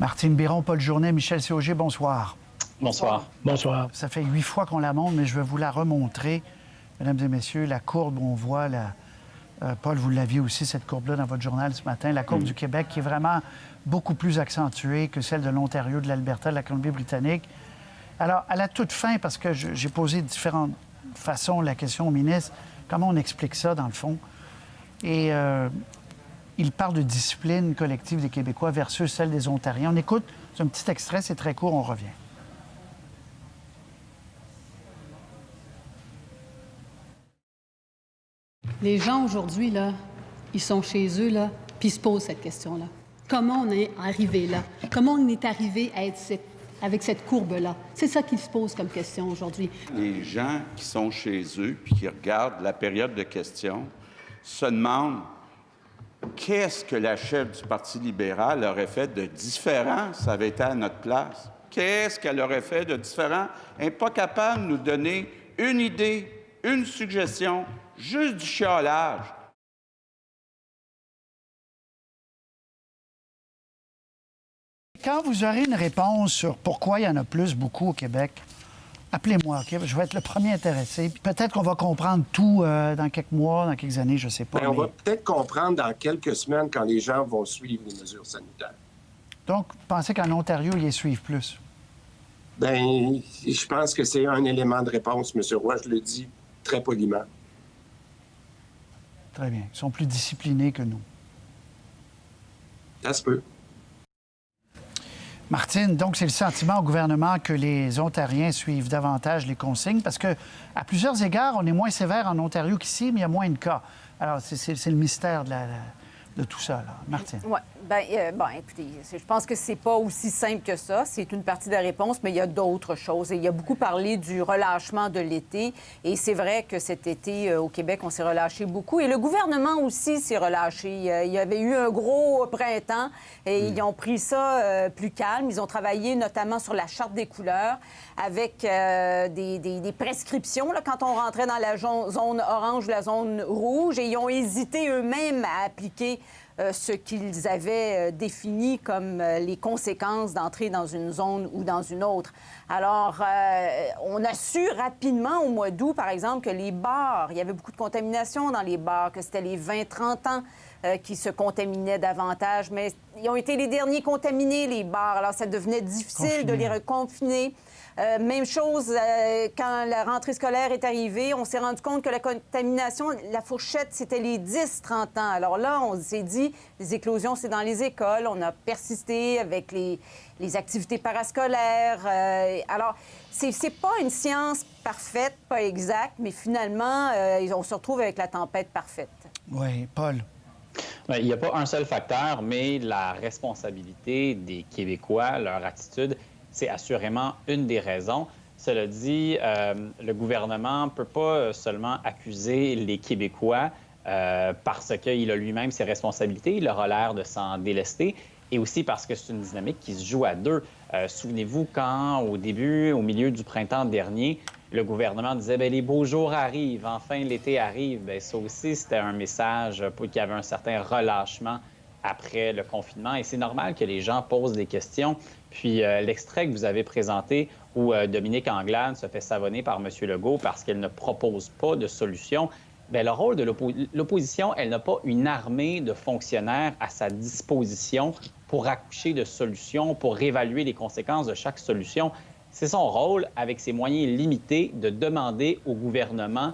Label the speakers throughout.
Speaker 1: Martine Biron, Paul Journet, Michel Sauger, bonsoir.
Speaker 2: Bonsoir.
Speaker 3: Bonsoir.
Speaker 1: Ça fait 8 fois qu'on la montre, mais je vais vous la remontrer. Mesdames et messieurs, la courbe, on voit, Paul, vous l'aviez aussi, cette courbe-là, dans votre journal ce matin, la courbe du Québec, qui est vraiment beaucoup plus accentuée que celle de l'Ontario, de l'Alberta, de la Colombie-Britannique. Alors, à la toute fin, parce que j'ai posé de différentes façons la question au ministre, comment on explique ça, dans le fond? Et il parle de discipline collective des Québécois versus celle des Ontariens. On écoute, c'est un petit extrait, c'est très court, on revient.
Speaker 4: Les gens aujourd'hui, là, ils sont chez eux, là, puis ils se posent cette question-là. Comment on est arrivé là? Comment on est arrivé à être avec cette courbe-là? C'est ça qu'ils se posent comme question aujourd'hui.
Speaker 5: Les gens qui sont chez eux puis qui regardent la période de questions se demandent qu'est-ce que la chef du Parti libéral aurait fait de différent si ça avait été à notre place? Qu'est-ce qu'elle aurait fait de différent? Elle n'est pas capable de nous donner une idée, une suggestion, juste du chiolage.
Speaker 1: Quand vous aurez une réponse sur pourquoi il y en a beaucoup au Québec, appelez-moi, OK? Je vais être le premier intéressé. Puis peut-être qu'on va comprendre tout dans quelques mois, dans quelques années, je ne sais pas.
Speaker 3: Bien, on va peut-être comprendre dans quelques semaines quand les gens vont suivre les mesures sanitaires.
Speaker 1: Donc, vous pensez qu'en Ontario, ils les suivent plus?
Speaker 3: Bien, je pense que c'est un élément de réponse, M. Roy, je le dis très poliment.
Speaker 1: Très bien. Ils sont plus disciplinés que nous.
Speaker 3: Ça se peut.
Speaker 1: Martine, donc c'est le sentiment au gouvernement que les Ontariens suivent davantage les consignes parce que, à plusieurs égards, on est moins sévère en Ontario qu'ici, mais il y a moins de cas. Alors, c'est le mystère de tout ça, là. Martine.
Speaker 6: Oui. Bon, écoutez, je pense que c'est pas aussi simple que ça. C'est une partie de la réponse, mais il y a d'autres choses. Et il y a beaucoup parlé du relâchement de l'été. Et c'est vrai que cet été, au Québec, on s'est relâché beaucoup. Et le gouvernement aussi s'est relâché. Il y avait eu un gros printemps et ils ont pris ça plus calme. Ils ont travaillé notamment sur la charte des couleurs avec des prescriptions là, quand on rentrait dans la zone orange ou la zone rouge. Et ils ont hésité eux-mêmes à appliquer ce qu'ils avaient défini comme les conséquences d'entrer dans une zone ou dans une autre. Alors, on a su rapidement au mois d'août, par exemple, que les bars, il y avait beaucoup de contamination dans les bars, que c'était les 20-30 ans qui se contaminaient davantage, mais ils ont été les derniers contaminés, les bars. Alors, ça devenait difficile de les reconfiner. Même chose, quand la rentrée scolaire est arrivée, on s'est rendu compte que la contamination, la fourchette, c'était les 10-30 ans. Alors là, on s'est dit, les éclosions, c'est dans les écoles. On a persisté avec les activités parascolaires. Alors, c'est pas une science parfaite, pas exacte, mais finalement, on se retrouve avec la tempête parfaite.
Speaker 1: Oui, Paul.
Speaker 2: Bien, il n'y a pas un seul facteur, mais la responsabilité des Québécois, leur attitude, c'est assurément une des raisons. Cela dit, le gouvernement ne peut pas seulement accuser les Québécois parce qu'il a lui-même ses responsabilités, il aura l'air de s'en délester, et aussi parce que c'est une dynamique qui se joue à deux. Souvenez-vous quand, au milieu du printemps dernier, le gouvernement disait bien, les beaux jours arrivent, enfin l'été arrive. Bien, ça aussi, c'était un message qu'il y avait un certain relâchement après le confinement. Et c'est normal que les gens posent des questions. Puis l'extrait que vous avez présenté où Dominique Anglade se fait savonner par M. Legault parce qu'elle ne propose pas de solution, bien, le rôle de l'opposition, elle n'a pas une armée de fonctionnaires à sa disposition pour accoucher de solutions, pour évaluer les conséquences de chaque solution. C'est son rôle, avec ses moyens limités, de demander au gouvernement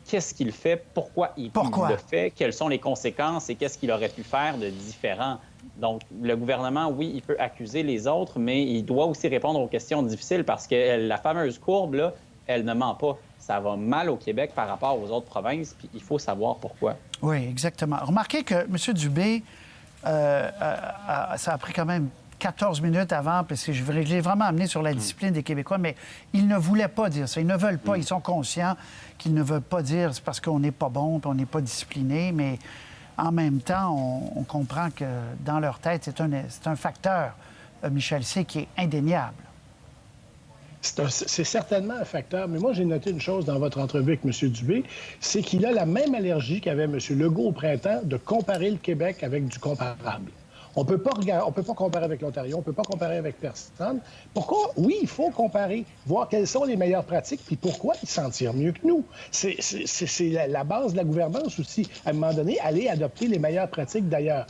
Speaker 2: qu'est-ce qu'il fait, pourquoi il le fait, quelles sont les conséquences et qu'est-ce qu'il aurait pu faire de différent. Donc, le gouvernement, oui, il peut accuser les autres, mais il doit aussi répondre aux questions difficiles parce que la fameuse courbe, là, elle ne ment pas. Ça va mal au Québec par rapport aux autres provinces, puis il faut savoir pourquoi.
Speaker 1: Oui, exactement. Remarquez que M. Dubé, ça a pris quand même 14 minutes avant, parce que je l'ai vraiment amené sur la discipline des Québécois, mais ils ne voulaient pas dire ça. Ils ne veulent pas. Ils sont conscients qu'ils ne veulent pas dire c'est parce qu'on n'est pas bon et on n'est pas discipliné, mais en même temps, on comprend que dans leur tête, c'est un facteur, Michel C., qui est indéniable.
Speaker 7: C'est certainement un facteur, mais moi, j'ai noté une chose dans votre entrevue avec M. Dubé, c'est qu'il a la même allergie qu'avait M. Legault au printemps de comparer le Québec avec du comparable. On peut pas comparer avec l'Ontario, on ne peut pas comparer avec personne. Pourquoi? Oui, il faut comparer, voir quelles sont les meilleures pratiques, puis pourquoi ils s'en tirent mieux que nous. C'est la base de la gouvernance aussi. À un moment donné, aller adopter les meilleures pratiques d'ailleurs.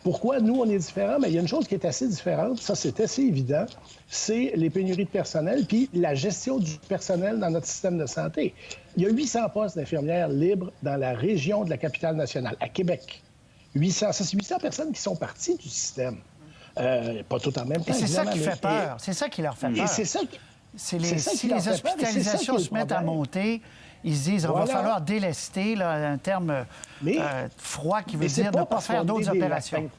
Speaker 7: Pourquoi nous, on est différents? Mais il y a une chose qui est assez différente, ça c'est assez évident, c'est les pénuries de personnel, puis la gestion du personnel dans notre système de santé. Il y a 800 postes d'infirmières libres dans la région de la capitale nationale, à Québec. 800, ça, c'est 800 personnes qui sont parties du système. Pas tout en même temps.
Speaker 1: Et c'est ça qui
Speaker 7: évidemment,
Speaker 1: fait peur. C'est ça qui leur fait peur.
Speaker 7: Et c'est ça qui...
Speaker 1: Si
Speaker 7: qui
Speaker 1: les
Speaker 7: leur fait peur, et c'est ça
Speaker 1: hospitalisations
Speaker 7: qui est
Speaker 1: se
Speaker 7: le
Speaker 1: mettent à
Speaker 7: problème.
Speaker 1: monter, ils se disent, on va
Speaker 7: Voilà.
Speaker 1: falloir délester, là, un terme froid qui veut
Speaker 7: mais c'est
Speaker 1: dire
Speaker 7: pas
Speaker 1: ne pas
Speaker 7: parce
Speaker 1: faire
Speaker 7: qu'on
Speaker 1: d'autres
Speaker 7: est des
Speaker 1: opérations.
Speaker 7: latins.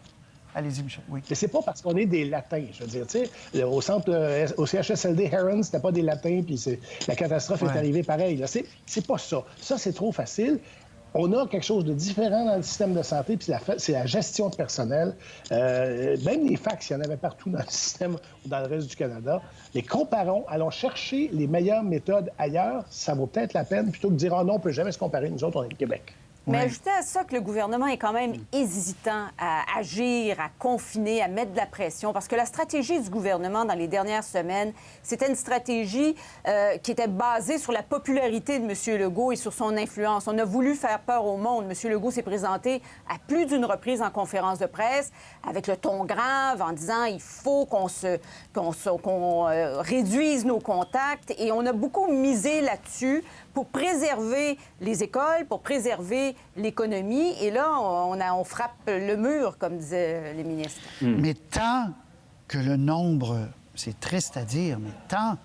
Speaker 1: Allez-y, Michel. Oui.
Speaker 7: Mais c'est pas parce qu'on est des latins, je veux dire. Tu sais, au centre, au CHSLD Heron, c'était pas des latins, puis la catastrophe est arrivée pareil. Là. C'est pas ça. Ça, c'est trop facile. On a quelque chose de différent dans le système de santé, puis c'est la gestion de personnel. Même les fax, il y en avait partout dans le système ou dans le reste du Canada. Mais comparons, allons chercher les meilleures méthodes ailleurs, ça vaut peut-être la peine, plutôt que de dire « Ah non, on peut jamais se comparer, nous autres, on est le Québec ».
Speaker 6: Mais
Speaker 1: Oui.
Speaker 6: ajoutez à ça que le gouvernement est quand même hésitant à agir, à confiner, à mettre de la pression, parce que la stratégie du gouvernement dans les dernières semaines, c'était une stratégie qui était basée sur la popularité de M. Legault et sur son influence. On a voulu faire peur au monde. M. Legault s'est présenté à plus d'une reprise en conférence de presse avec le ton grave en disant il faut qu'on réduise nos contacts, et on a beaucoup misé là-dessus pour préserver les écoles, pour préserver l'économie. Et là, on frappe le mur, comme disaient les ministres.
Speaker 1: Mais tant que le nombre, c'est triste à dire, mais tant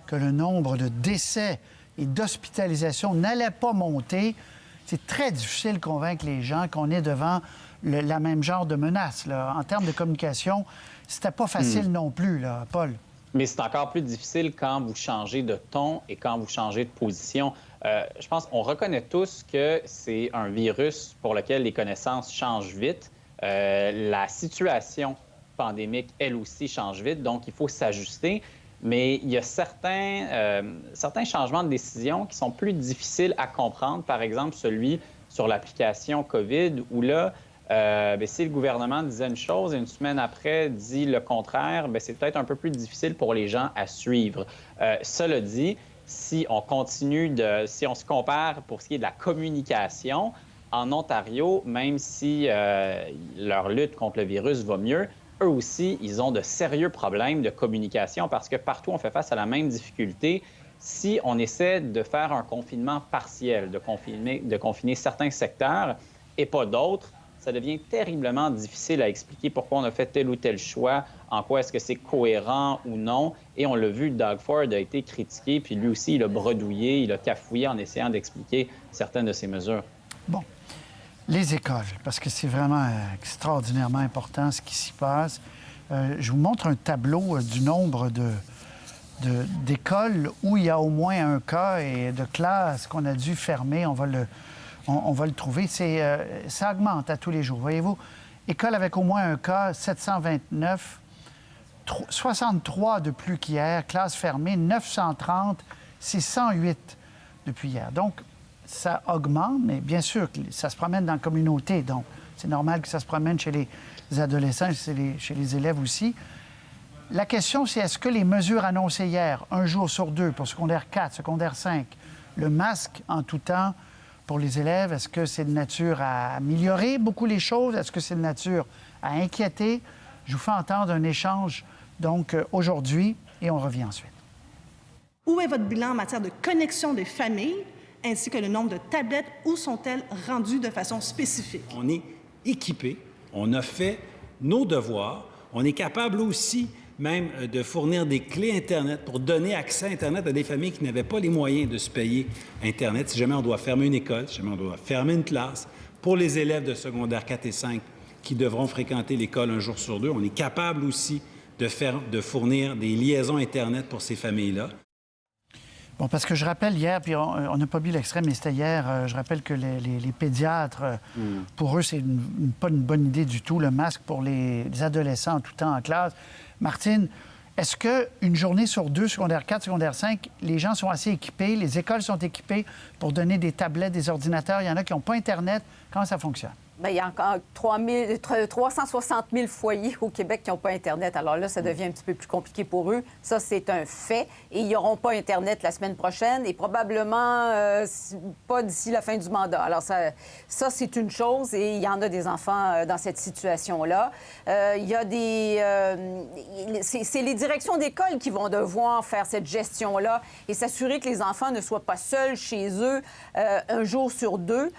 Speaker 1: que le nombre de décès et d'hospitalisations n'allait pas monter, c'est très difficile de convaincre les gens qu'on est devant la même genre de menace. Là. En termes de communication, c'était pas facile non plus, là, Paul.
Speaker 2: Mais c'est encore plus difficile quand vous changez de ton et quand vous changez de position. Je pense qu'on reconnaît tous que c'est un virus pour lequel les connaissances changent vite. La situation pandémique, elle aussi, change vite, donc il faut s'ajuster. Mais il y a certains changements de décision qui sont plus difficiles à comprendre. Par exemple, celui sur l'application COVID, où là, si le gouvernement disait une chose et une semaine après dit le contraire, c'est peut-être un peu plus difficile pour les gens à suivre. Cela dit, si on se compare pour ce qui est de la communication, en Ontario, même si leur lutte contre le virus va mieux, eux aussi, ils ont de sérieux problèmes de communication parce que partout, on fait face à la même difficulté. Si on essaie de faire un confinement partiel, de confiner certains secteurs et pas d'autres, ça devient terriblement difficile à expliquer pourquoi on a fait tel ou tel choix, en quoi est-ce que c'est cohérent ou non. Et on l'a vu, Doug Ford a été critiqué, puis lui aussi, il a bredouillé, il a cafouillé en essayant d'expliquer certaines de ces mesures.
Speaker 1: Bon, les écoles, parce que c'est vraiment extraordinairement important ce qui s'y passe. Je vous montre un tableau du nombre d'écoles où il y a au moins un cas et de classes qu'on a dû fermer. On va le trouver. Ça augmente à tous les jours. Voyez-vous, école avec au moins un cas, 729, 63 de plus qu'hier, classe fermée, 930, c'est 108 depuis hier. Donc, ça augmente, mais bien sûr, ça se promène dans la communauté. Donc, c'est normal que ça se promène chez les adolescents, chez les élèves aussi. La question, c'est est-ce que les mesures annoncées hier, un jour sur deux pour secondaire 4, secondaire 5, le masque en tout temps pour les élèves, est-ce que c'est de nature à améliorer beaucoup les choses? Est-ce que c'est de nature à inquiéter? Je vous fais entendre un échange, donc, aujourd'hui, et on revient ensuite.
Speaker 8: Où est votre bilan en matière de connexion des familles, ainsi que le nombre de tablettes? Où sont-elles rendues de façon spécifique?
Speaker 9: On est équipé, on a fait nos devoirs, on est capable aussi même de fournir des clés Internet pour donner accès à Internet à des familles qui n'avaient pas les moyens de se payer Internet. Si jamais on doit fermer une école, si jamais on doit fermer une classe, pour les élèves de secondaire 4 et 5 qui devront fréquenter l'école un jour sur deux, on est capable aussi de fournir des liaisons Internet pour ces familles-là.
Speaker 1: Bon, parce que je rappelle hier, puis on n'a pas mis l'extrait, mais c'était hier, je rappelle que les pédiatres, pour eux, c'est pas une bonne idée du tout, le masque pour les adolescents en tout temps en classe. Martine, est-ce qu'une journée sur deux, secondaire 4, secondaire 5, les gens sont assez équipés, les écoles sont équipées pour donner des tablettes, des ordinateurs? Il y en a qui n'ont pas Internet. Comment ça fonctionne?
Speaker 6: Bien, il y a encore 360 000 foyers au Québec qui n'ont pas Internet. Alors là, ça devient un petit peu plus compliqué pour eux. Ça, c'est un fait. Et ils n'auront pas Internet la semaine prochaine et probablement pas d'ici la fin du mandat. Alors ça c'est une chose et il y en a des enfants dans cette situation-là. Il y a c'est les directions d'école qui vont devoir faire cette gestion-là et s'assurer que les enfants ne soient pas seuls chez eux un jour sur deux,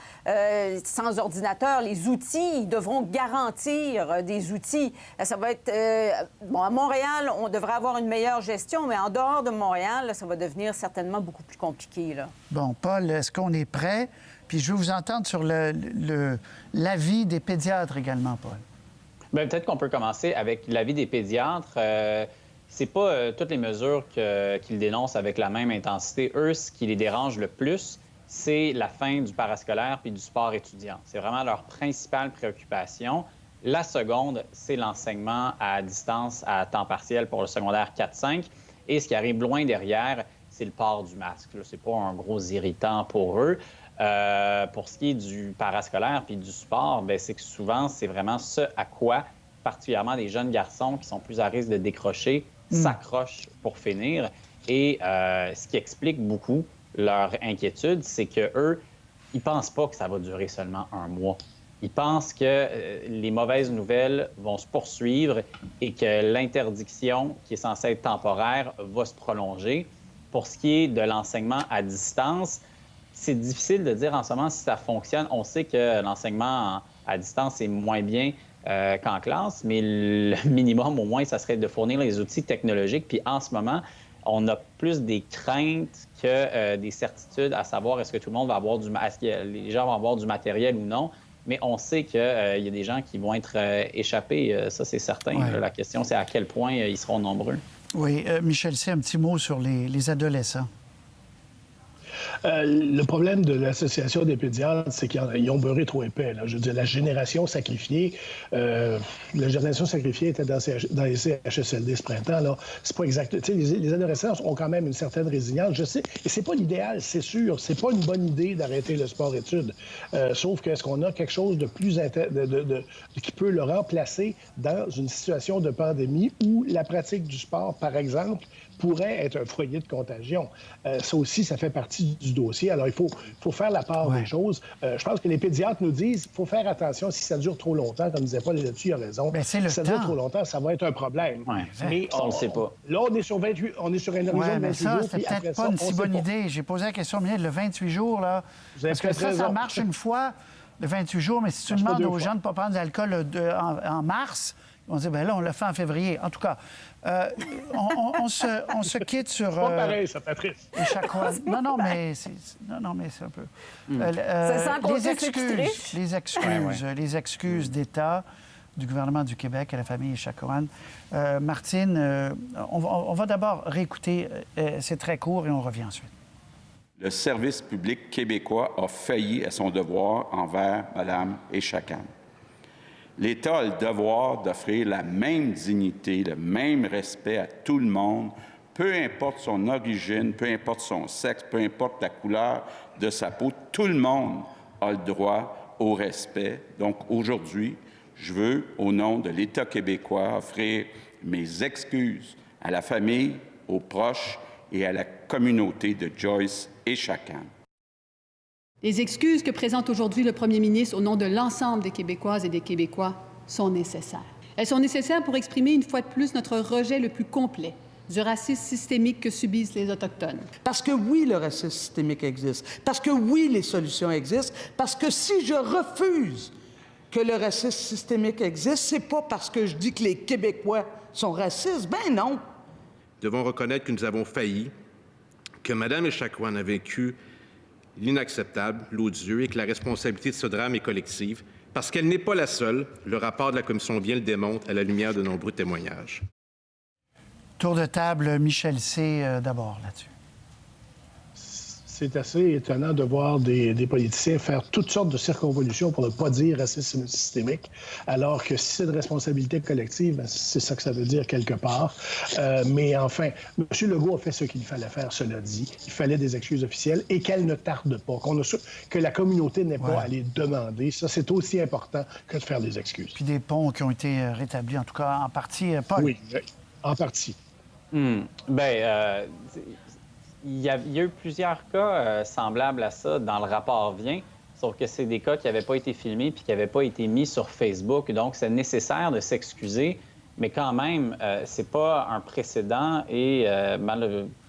Speaker 6: sans ordinateur. Les outils, ils devront garantir des outils. Ça va être... à Montréal, on devrait avoir une meilleure gestion, mais en dehors de Montréal, là, ça va devenir certainement beaucoup plus compliqué. Là.
Speaker 1: Bon, Paul, est-ce qu'on est prêt? Puis je veux vous entendre sur l'avis des pédiatres également, Paul.
Speaker 2: Bien, peut-être qu'on peut commencer avec l'avis des pédiatres. C'est pas toutes les mesures qu'ils dénoncent avec la même intensité. Eux, ce qui les dérange le plus, c'est la fin du parascolaire puis du sport étudiant. C'est vraiment leur principale préoccupation. La seconde, c'est l'enseignement à distance à temps partiel pour le secondaire 4-5. Et ce qui arrive loin derrière, c'est le port du masque. Ce n'est pas un gros irritant pour eux. Pour ce qui est du parascolaire puis du sport, bien, c'est que souvent, c'est vraiment ce à quoi, particulièrement les jeunes garçons qui sont plus à risque de décrocher, s'accrochent pour finir. Et ce qui explique beaucoup leur inquiétude, c'est qu'eux, ils ne pensent pas que ça va durer seulement un mois. Ils pensent que les mauvaises nouvelles vont se poursuivre et que l'interdiction, qui est censée être temporaire, va se prolonger. Pour ce qui est de l'enseignement à distance, c'est difficile de dire en ce moment si ça fonctionne. On sait que l'enseignement à distance est moins bien qu'en classe, mais le minimum, au moins, ça serait de fournir les outils technologiques. Puis en ce moment, on a plus des craintes que des certitudes à savoir est-ce que tout le monde va avoir est-ce que les gens vont avoir du matériel ou non. Mais on sait qu'il y a des gens qui vont être échappés, ça c'est certain.
Speaker 1: Ouais.
Speaker 2: La question, c'est à quel point ils seront nombreux.
Speaker 1: Oui, Michel C., un petit mot sur les adolescents.
Speaker 7: Le problème de l'Association des pédiatres, c'est qu'ils ont beurré trop épais. Là. Je veux dire, la génération sacrifiée était dans les CHSLD ce printemps. Là. C'est pas exact. Tu sais, les adolescents ont quand même une certaine résilience. Je sais, et c'est pas l'idéal, c'est sûr. C'est pas une bonne idée d'arrêter le sport-études. Sauf que est-ce qu'on a quelque chose de plus qui peut le remplacer dans une situation de pandémie où la pratique du sport, par exemple, pourrait être un foyer de contagion. Ça aussi, ça fait partie du dossier. Alors, il faut faire la part des choses. Je pense que les pédiatres nous disent qu'il faut faire attention si ça dure trop longtemps. Comme disait Paul là-dessus, il a raison.
Speaker 1: Bien,
Speaker 7: si ça dure trop longtemps, ça va être un problème.
Speaker 2: Ouais,
Speaker 7: mais
Speaker 2: on ne le sait pas.
Speaker 7: Là, on est sur 28, on est sur un horizon de 28
Speaker 1: ça,
Speaker 7: jours.
Speaker 1: c'est peut-être pas une si bonne idée. J'ai posé la question, le 28 jours, là. Parce que ça marche une fois, le 28 jours, mais si tu demandes aux gens de ne pas prendre de l'alcool en mars, on dit, bien là, on le fait en février. En tout cas, on se quitte sur...
Speaker 7: C'est pas pareil, ça, Patrice.
Speaker 1: Non, mais c'est un peu... les excuses d'État du gouvernement du Québec à la famille Echaquan. Martine, on va d'abord réécouter, c'est très court, et on revient ensuite.
Speaker 5: Le service public québécois a failli à son devoir envers Mme Echaquan. L'État a le devoir d'offrir la même dignité, le même respect à tout le monde, peu importe son origine, peu importe son sexe, peu importe la couleur de sa peau. Tout le monde a le droit au respect. Donc, aujourd'hui, je veux, au nom de l'État québécois, offrir mes excuses à la famille, aux proches et à la communauté de Joyce Echaquan.
Speaker 4: Les excuses que présente aujourd'hui le premier ministre au nom de l'ensemble des Québécoises et des Québécois sont nécessaires. Elles sont nécessaires pour exprimer une fois de plus notre rejet le plus complet du racisme systémique que subissent les Autochtones.
Speaker 10: Parce que oui, le racisme systémique existe. Parce que oui, les solutions existent. Parce que si je refuse que le racisme systémique existe, c'est pas parce que je dis que les Québécois sont racistes. Ben non.
Speaker 11: Nous devons reconnaître que nous avons failli, que Mme Echaquan a vécu l'inacceptable, l'odieux, et que la responsabilité de ce drame est collective, parce qu'elle n'est pas la seule. Le rapport de la Commission Vien le démontre à la lumière de nombreux témoignages.
Speaker 1: Tour de table, Michel C. D'abord, là-dessus.
Speaker 7: C'est assez étonnant de voir des politiciens faire toutes sortes de circonvolutions pour ne pas dire racisme systémique, alors que si c'est une responsabilité collective, ben, c'est ça que ça veut dire quelque part. Mais enfin, M. Legault a fait ce qu'il fallait faire, cela dit. Il fallait des excuses officielles et qu'elles ne tardent pas, que la communauté n'ait pas à les demander. Ça, c'est aussi important que de faire des excuses.
Speaker 1: Puis des ponts qui ont été rétablis, en tout cas en partie, Paul.
Speaker 7: Oui, en partie.
Speaker 2: Il y a eu plusieurs cas semblables à ça dans le rapport Vien, sauf que c'est des cas qui n'avaient pas été filmés puis qui n'avaient pas été mis sur Facebook. Donc, c'est nécessaire de s'excuser, mais quand même, c'est pas un précédent et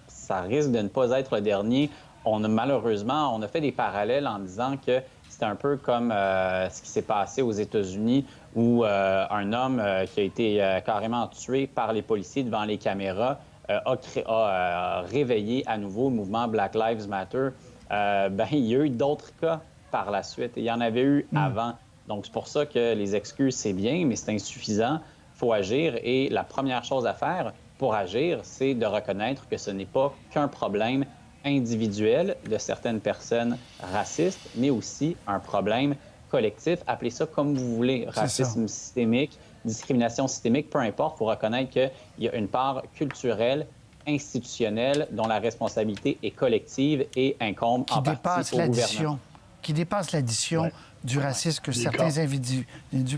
Speaker 2: ça risque de ne pas être le dernier. Malheureusement, on a fait des parallèles en disant que c'était un peu comme ce qui s'est passé aux États-Unis où un homme qui a été carrément tué par les policiers devant les caméras a réveillé à nouveau le mouvement Black Lives Matter. Il y a eu d'autres cas par la suite. Il y en avait eu avant. Donc, c'est pour ça que les excuses, c'est bien, mais c'est insuffisant. Il faut agir. Et la première chose à faire pour agir, c'est de reconnaître que ce n'est pas qu'un problème individuel de certaines personnes racistes, mais aussi un problème collectif. Appelez ça comme vous voulez. Racisme systémique, discrimination systémique, peu importe, il faut reconnaître qu'il y a une part culturelle, institutionnelle, dont la responsabilité est collective et incombe en partie au gouvernement.
Speaker 1: Qui dépasse l'addition du racisme que certains individus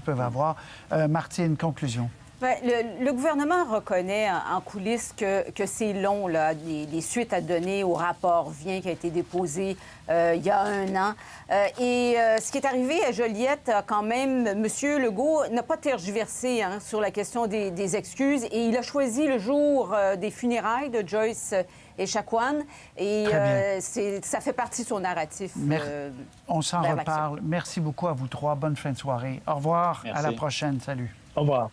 Speaker 1: peuvent avoir. Martine, conclusion.
Speaker 6: Bien, le gouvernement reconnaît en coulisses que c'est long, là, les suites à donner au rapport Vien qui a été déposé il y a 1 an. Ce qui est arrivé à Joliette, quand même, M. Legault n'a pas tergiversé sur la question des excuses et il a choisi le jour des funérailles de Joyce Echaquan et ça fait partie de son narratif.
Speaker 1: On s'en reparle. Merci beaucoup à vous trois. Bonne fin de soirée. Au revoir.
Speaker 2: Merci.
Speaker 1: À la prochaine. Salut.
Speaker 7: Au revoir.